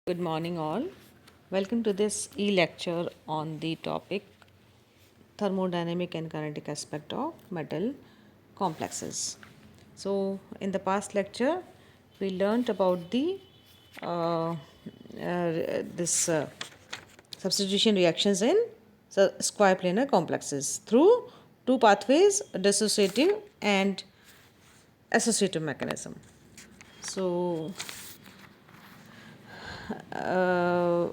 Good morning, all. Welcome to this e lecture on the topic thermodynamic and kinetic aspect of metal complexes. So, in the past lecture, we learnt about the uh, this substitution reactions in square planar complexes through two pathways, dissociative and associative mechanism. So, uh,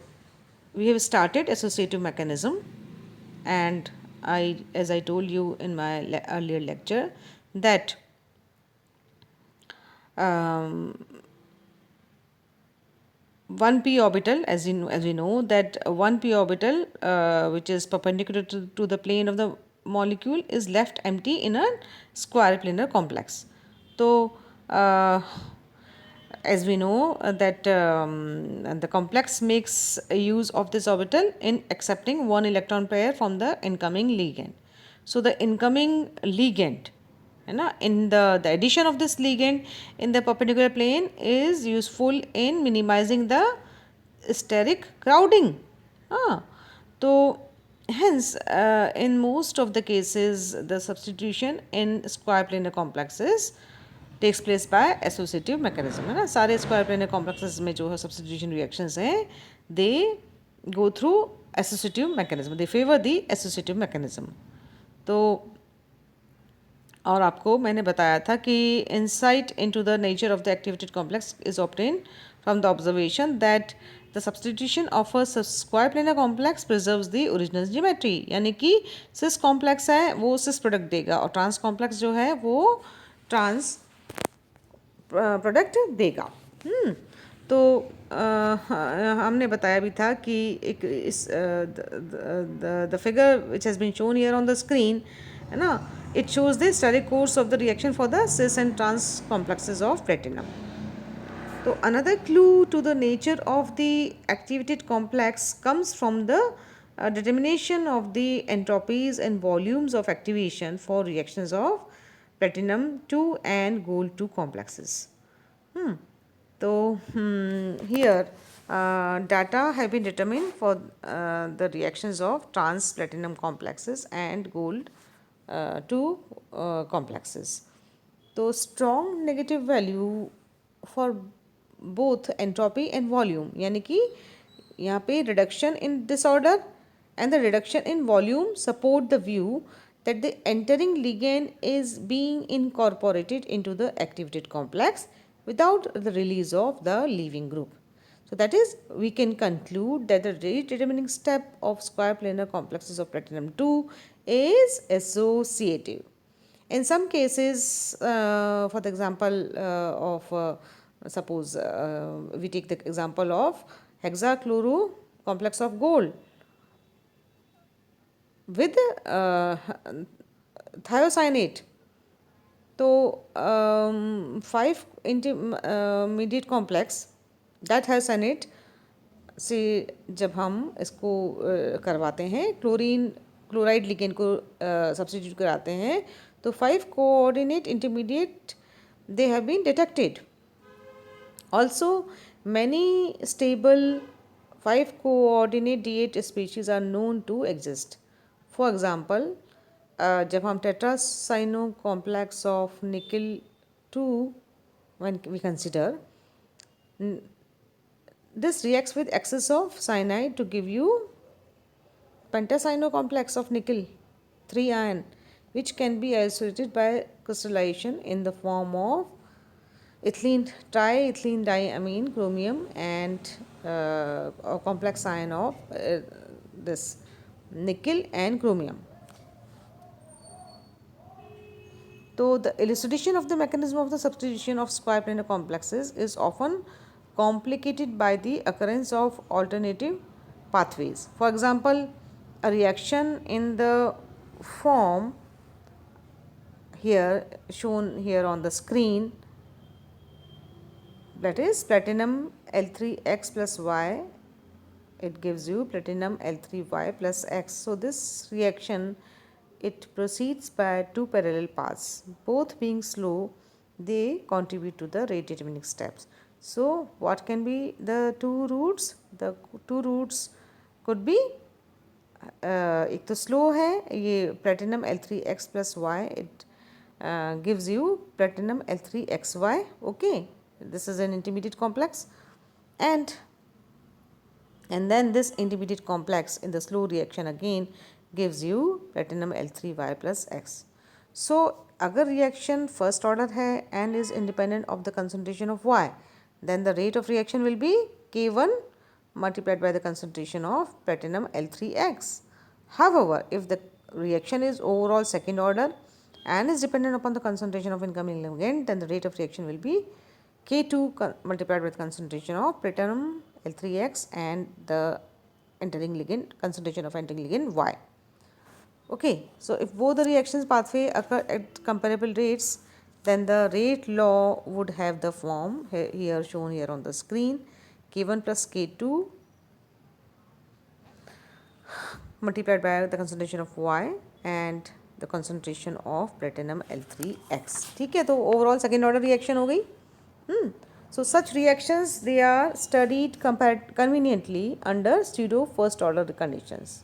we have started associative mechanism, and as I told you in my earlier lecture, that um, 1p orbital, as we know that 1p orbital, which is perpendicular to the plane of the molecule, is left empty in a square planar complex. So uh, as we know that the complex makes use of this orbital in accepting one electron pair from the incoming ligand. So the incoming ligand, in the addition of this ligand in the perpendicular plane is useful in minimizing the steric crowding. Ah, so hence in most of the cases the substitution in square planar complexes takes place by associative mechanism, है ना. सारे square planar complexes में जो है substitution reactions हैं, they go through associative mechanism, they favor the associative mechanism. तो और आपको मैंने बताया था कि insight into the nature of the activated complex is obtained from the observation that the substitution of a square planar complex preserves the original geometry. यानी कि cis complex है वो cis product देगा और trans complex जो है वो trans product देगा. तो हमने बताया भी था कि एक इस the figure which has been shown here on the screen, है ना, it shows the steric course of the reaction for the cis and trans complexes of platinum. So another clue to the nature of the activated complex comes from the determination of the entropies and volumes of activation for reactions of platinum 2 and gold 2 complexes. So here data have been determined for the reactions of trans platinum complexes and gold 2 complexes. So strong negative value for both entropy and volume, यानी कि यहाँ पे reduction in disorder and the reduction in volume support the view that the entering ligand is being incorporated into the activated complex without the release of the leaving group. So that is, we can conclude that the rate determining step of square planar complexes of platinum 2 is associative. In some cases, for the example of suppose we take the example of hexachloro complex of gold with thiocyanate. तो 5 intermediate complex that thiocyanate से जब हम इसको करवाते हैं chloride ligand को substitute कराते हैं तो 5 coordinate intermediate they have been detected. Also, many stable 5 coordinate D8 species are known to exist. For example, जब हम tetracyano complex of nickel 2 when we consider, this reacts with excess of cyanide to give you pentacyano complex of nickel 3 ion, which can be isolated by crystallization in the form of ethylene triethylene diamine chromium and a complex ion of this nickel and chromium. So the elucidation of the mechanism of the substitution of square planar complexes is often complicated by the occurrence of alternative pathways. For example, a reaction in the form here shown here on the screen, that is platinum L3x plus y, it gives you platinum L3y plus x. So this reaction, it proceeds by two parallel paths, both being slow, they contribute to the rate determining steps. So what can be the two roots? The two roots could be एक तो slow है ये platinum L3x plus y, it gives you platinum L3xy. Okay, this is an intermediate complex, and then this intermediate complex in the slow reaction again gives you platinum L3y plus x. So अगर reaction first order है and is independent of the concentration of y, then the rate of reaction will be K1 multiplied by the concentration of platinum L3x. However, if the reaction is overall second order and is dependent upon the concentration of incoming ligand, then the rate of reaction will be K2 multiplied with concentration of platinum L3x and the entering ligand, concentration of entering ligand Y. Okay, so if both the reactions pathway occur at comparable rates, then the rate law would have the form here shown here on the screen, K1 plus K2 multiplied by the concentration of Y and the concentration of platinum L3x. ठीक है, तो overall second order reaction हो गई. So such reactions, they are studied conveniently under pseudo first order conditions.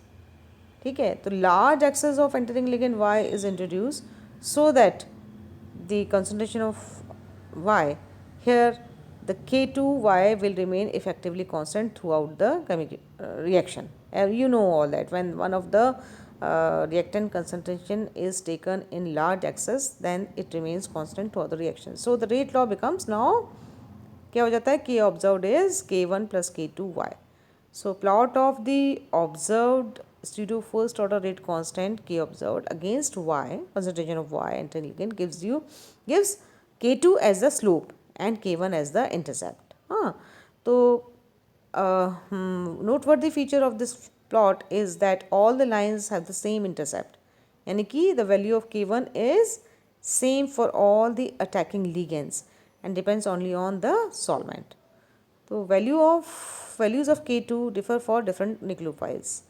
ठीक है, तो large excess of entering ligand Y is introduced so that the concentration of Y here, the K2Y will remain effectively constant throughout the reaction. You know all that when one of the reactant concentration is taken in large excess, then it remains constant throughout the reaction. So the rate law becomes now क्या हो जाता है, K observed is K1 plus K2Y. So plot of the observed pseudo first order rate constant K observed against Y, concentration of Y entering ligand, gives K2 as the slope and K1 as the intercept. तो noteworthy feature of this plot is that all the lines have the same intercept. यानी कि the value of K1 is same for all the attacking ligands and depends only on the solvent. So values of K2 differ for different nucleophiles.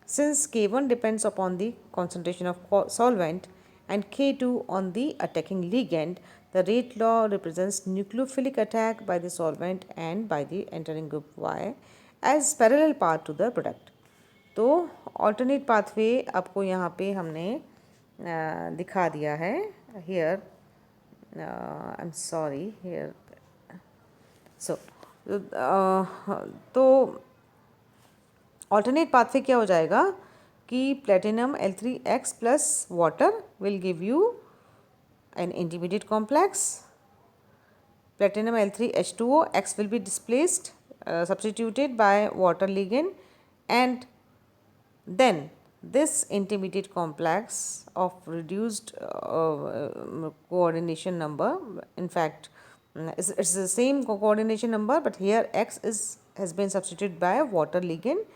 Since K1 depends upon the concentration of solvent and K2 on the attacking ligand, the rate law represents nucleophilic attack by the solvent and by the entering group Y as parallel path to the product. तो alternate pathway आपको यहाँ पे हमने दिखा दिया है. Here I'm sorry, here so तो alternate pathway क्या हो जाएगा कि platinum L3x plus water will give you an intermediate complex. Platinum L3H2O, X will be displaced, substituted by water ligand, and then this intermediate complex of reduced coordination number, in fact it's the same coordination number, but here X has been substituted by water ligand.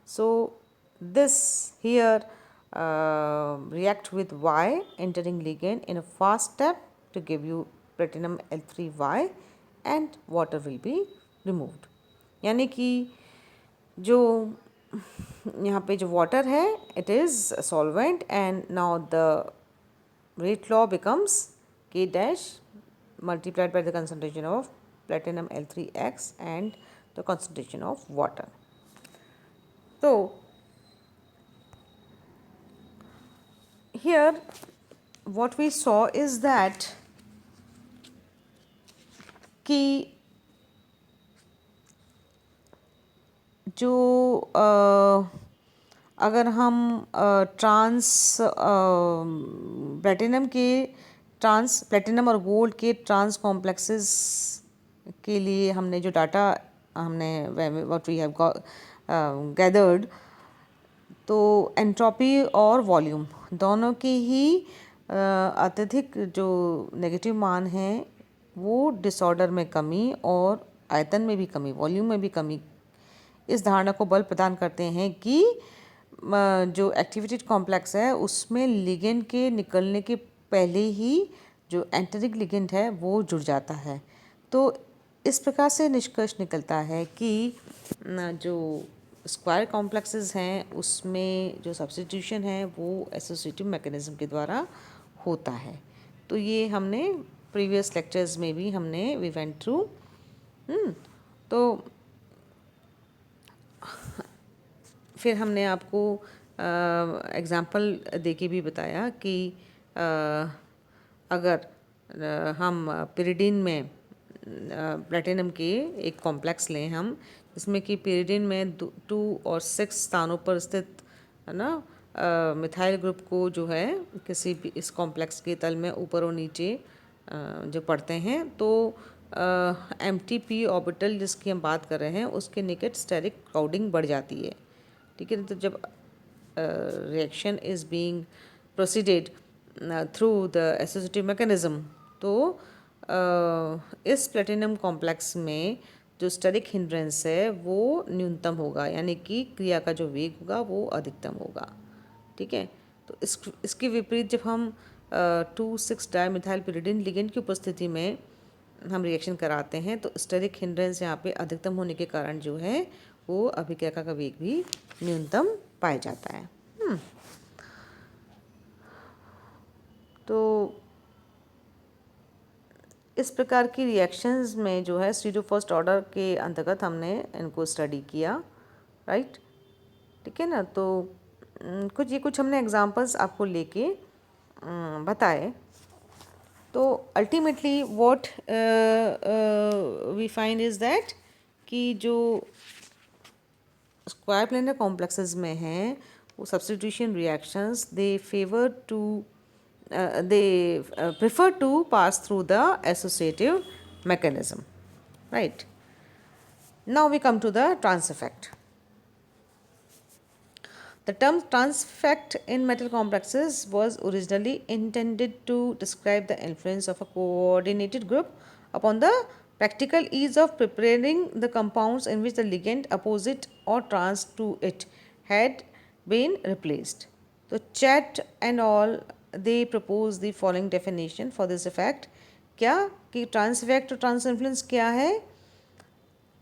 So this here react with Y entering ligand in a fast step to give you platinum L3Y and water will be removed. यानी कि जो यहाँ पे जो water है, it is a solvent, and now the rate law becomes K dash multiplied by the concentration of platinum L3x and the concentration of water. So here what we saw is that कि जो अगर हम platinum और gold के trans complexes के लिए हमने जो डाटा हमने व्हाट वी हैव गैदर्ड, तो एंट्रोपी और वॉल्यूम दोनों के ही अत्यधिक जो नेगेटिव मान हैं वो डिसऑर्डर में कमी और आयतन में भी कमी, वॉल्यूम में भी कमी, इस धारणा को बल प्रदान करते हैं कि जो एक्टिवेटेड कॉम्प्लेक्स है उसमें लिगेंड के निकलने के पहले ही जो एंटरिक लिगेंड है वो जुड़ जाता है. तो इस प्रकार से निष्कर्ष निकलता है कि जो स्क्वायर कॉम्प्लेक्सेस हैं उसमें जो सब्स्टिट्यूशन है वो एसोसिएटिव मैकेनिज्म के द्वारा होता है. तो ये हमने प्रीवियस लेक्चर्स में भी हमने वी वेंट थ्रू तो फिर हमने आपको एग्ज़ाम्पल देके भी बताया कि अ, अगर हम पिरिडिन में प्लेटिनम के एक कॉम्प्लेक्स लें हम, जिसमें कि पिरिडिन में 2 और 6 स्थानों पर स्थित है ना मिथाइल ग्रुप को जो है किसी भी इस कॉम्प्लेक्स के तल में ऊपर और नीचे जो पढ़ते हैं, तो एम टी पी ऑर्बिटल जिसकी हम बात कर रहे हैं उसके निकट स्टेरिक क्राउडिंग बढ़ जाती है। ठीक है, तो जब reaction is being proceeded through the associative mechanism, तो इस प्लेटिनम कॉम्प्लेक्स में जो स्टेरिक हिंड्रेंस है वो न्यूनतम होगा, यानी कि क्रिया का जो वेग होगा वो अधिकतम होगा। ठीक है, तो इसके विपरीत जब हम 2,6 डायमिथाइल पिरिडिन लिगेंड की उपस्थिति में हम रिएक्शन कराते हैं, तो स्टेरिक हिंड्रेंस यहाँ पे अधिकतम होने के कारण जो है वो अभिक्रिया का वेग भी न्यूनतम पाया जाता है। तो इस प्रकार की रिएक्शंस में जो है स्टीरियो फर्स्ट ऑर्डर के अंतर्गत हमने इनको स्टडी किया, राइट। ठीक है ना, तो कुछ हमने एग्जांपल्स आपको लेके बताए। तो ultimately what we find is that कि जो स्क्वायर प्लेनर कॉम्प्लेक्सेस में हैं वो substitution reactions they favour to they prefer to pass through the associative mechanism, right. Now we come to the trans effect. The term trans effect in metal complexes was originally intended to describe the influence of a coordinated group upon the practical ease of preparing the compounds in which the ligand opposite or trans to it had been replaced. So Chat and all, they propose the following definition for this effect. क्या कि trans effect और trans influence क्या है?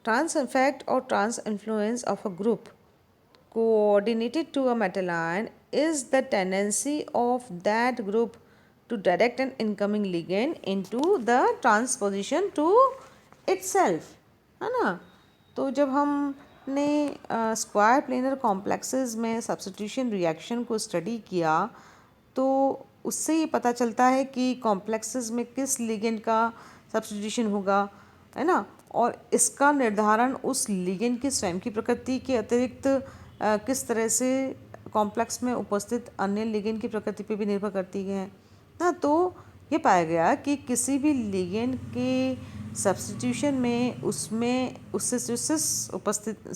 Trans effect और trans influence of a group coordinated to a metal ion is the tendency of that group to direct an incoming ligand into the transposition to itself, है ना। तो जब हमने square planar complexes में substitution reaction को study किया, तो उससे ये पता चलता है कि कॉम्प्लेक्सेस में किस लिगेंड का सब्स्टिट्यूशन होगा, है ना। और इसका निर्धारण उस लिगेंड की स्वयं की प्रकृति के अतिरिक्त किस तरह से कॉम्प्लेक्स में उपस्थित अन्य लिगेंड की प्रकृति पे भी निर्भर करती है ना। तो ये पाया गया कि किसी भी लिगेंड के सब्स्टिट्यूशन में उसमें उससे सिस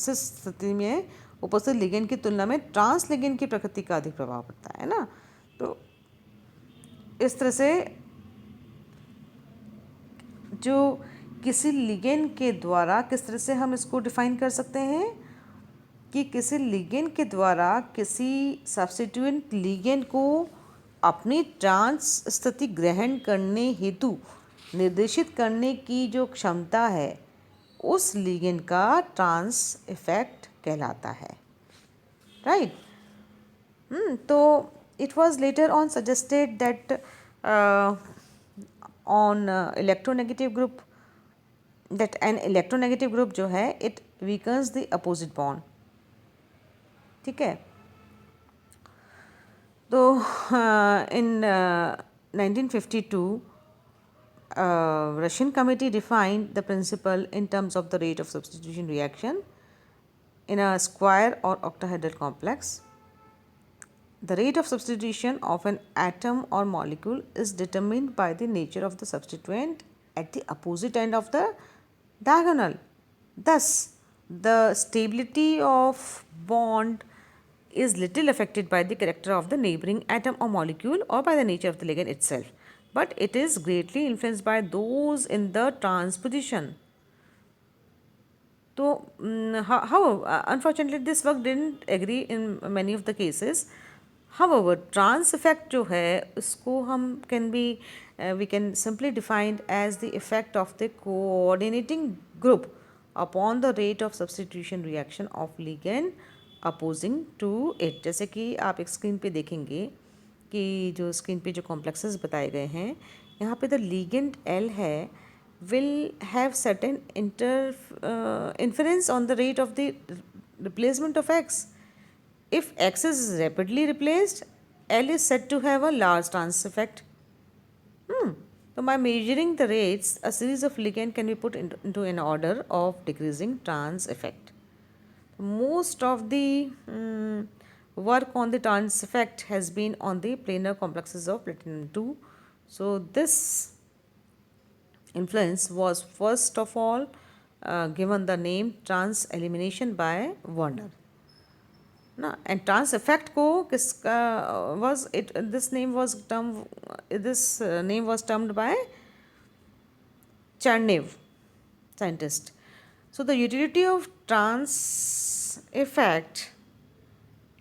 स्थिति में उपस्थित लिगेंड की तुलना में ट्रांस लिगेंड की प्रकृति का अधिक प्रभाव पड़ता है ना। तो इस तरह से जो किसी लिगेंड के द्वारा किस तरह से हम इसको डिफाइन कर सकते हैं कि किसी लिगेंड के द्वारा किसी सब्स्टिट्यूएंट लिगेंड को अपनी ट्रांस स्थिति ग्रहण करने हेतु निर्देशित करने की जो क्षमता है उस लिगेंड का ट्रांस इफेक्ट कहलाता है, राइट। तो it was later on suggested that on electronegative group, that an electronegative group जो है it weakens the opposite bond, ठीक है। तो in 1952 Russian committee defined the principle in terms of the rate of substitution reaction in a square or octahedral complex. The rate of substitution of an atom or molecule is determined by the nature of the substituent at the opposite end of the diagonal. Thus, the stability of bond is little affected by the character of the neighboring atom or molecule or by the nature of the ligand itself, but it is greatly influenced by those in the transposition. So, unfortunately, this work didn't agree in many of the cases. However, trans effect जो है उसको हम we can simply define as the effect of the coordinating group upon the rate of substitution reaction of ligand opposing to it. जैसे कि आप एक screen पे देखेंगे कि जो स्क्रीन पे जो कॉम्प्लेक्सेस बताए गए हैं, यहाँ पे द लिगेंड L है will have certain inference on the rate of the replacement of X. If X is rapidly replaced, L is said to have a large trans effect. So by measuring the rates, a series of ligand can be put into an order of decreasing trans effect. Most of the work on the trans effect has been on the planar complexes of platinum 2. So this influence was first of all given the name trans elimination by Warner. ना and trans effect को किसका was it this name was termed by Chernev scientist. So the utility of trans effect,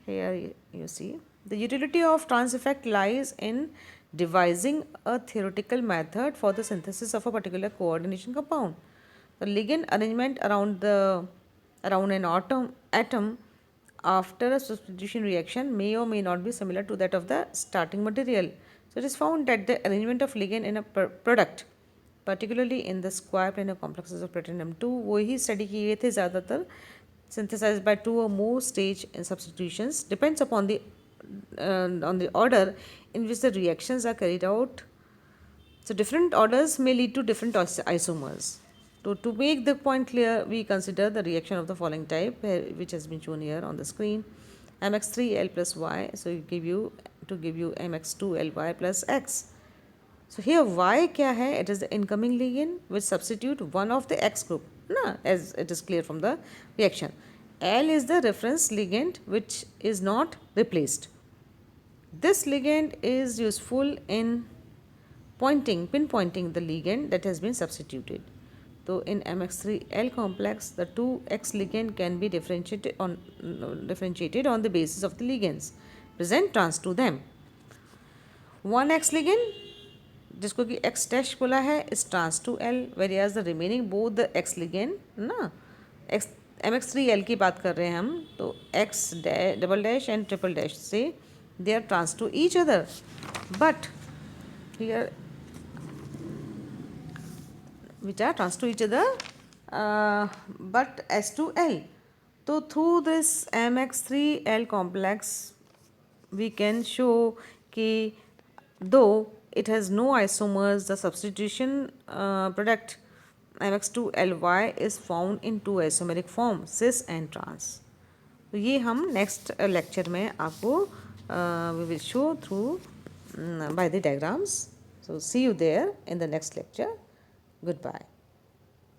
here you see the utility of trans effect lies in devising a theoretical method for the synthesis of a particular coordination compound. The ligand arrangement around an atom after a substitution reaction may or may not be similar to that of the starting material. So it is found that the arrangement of ligand in a product, particularly in the square planar complexes of platinum 2, वही study किए थे ज़्यादातर, synthesized by 2 or more stage in substitutions, depends upon the on the order in which the reactions are carried out. So different orders may lead to different isomers. To make the point clear, we consider the reaction of the following type, which has been shown here on the screen. mx3l plus y, so give you mx2ly plus x. So here y क्या है? It is the incoming ligand which substitute one of the X group, na, as it is clear from the reaction. L is the reference ligand which is not replaced. This ligand is useful in pinpointing the ligand that has been substituted. So in mx3l complex, the 2x ligand can be differentiated on the basis of the ligands present trans to them. 1x ligand जिसको कि x dash बोला है is trans to L, whereas the remaining both the x ligand ना x mx3l की बात कर रहे हैं हम, तो x double dash and triple dash से they are trans to each other, but here which are trans to each other, but S to L. So through this mx3l complex we can show कि though it has no isomers, the substitution product mx2ly is found in two isomeric form, cis and trans. तो ये हम next lecture में आपको we will show through by the diagrams. So see you there in the next lecture. Goodbye.